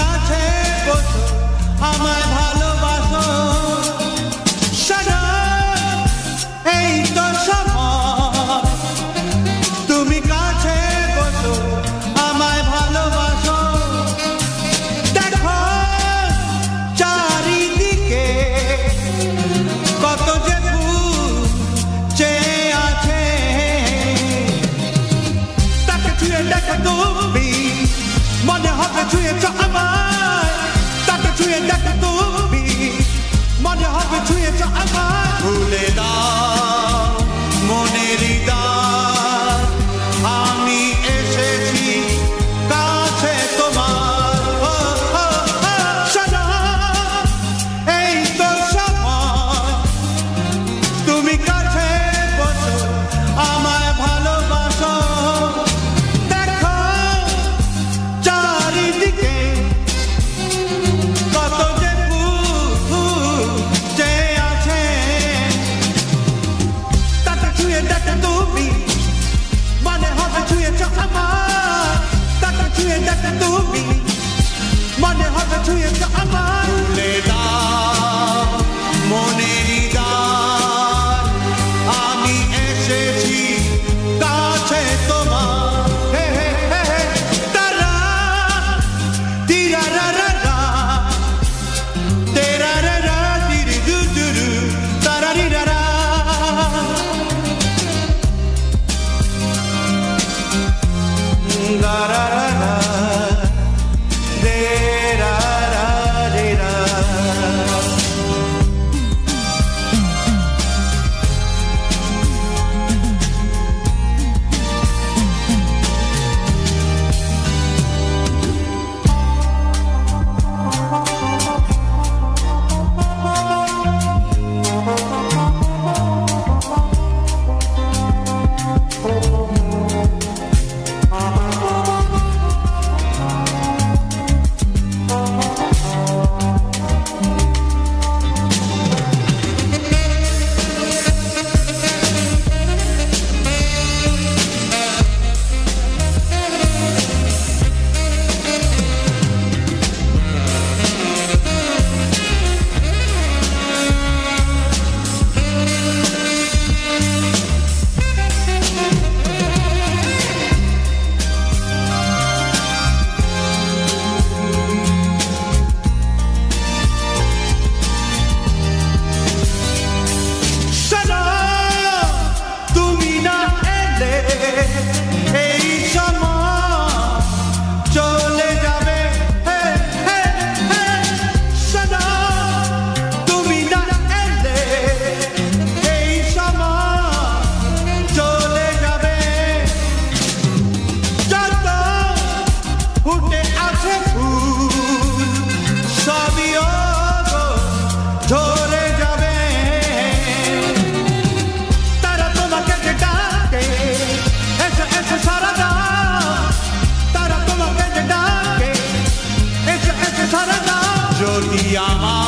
কাছে বসো আমায় ভালোবাসো সারা এই তো সময় তুমি কাছে বসো আমায় ভালোবাসো দেখো চারিদিকে কত যে ফুল চেয়ে আছে তাকে ছুঁয়ে দেখো তুমি মনে হবে ছুঁয়েছ আমায় তাকে ছুঁয়ে দেখো তুমি মনে হবে ছুঁয়েছ আমায় ভুলে দাও মনের হৃদয় আমি এসেছি কাছে তোমার সারা এই তো সময় তুমি কাছে বসো আমায় ভালোবাসো দেখো চারিদিকে কত যে ফুল চেয়ে আছে তাকে ছুঁয়ে দেখো তুমি মনে হবে ছুঁয়েছ আমায় তাকে ছুঁয়ে দেখো তুমি মনে হবে ছুঁয়েছ আমায় ভুলে দাও মনের হৃদয় আমি এসেছি কাছে তোমার হে হে হে হে তারা তিরা রা রা রা তেরা রা রা তিরি দু দু দু তারা রি রা রা ga ra ra ra de ra ra de ra যদি আমার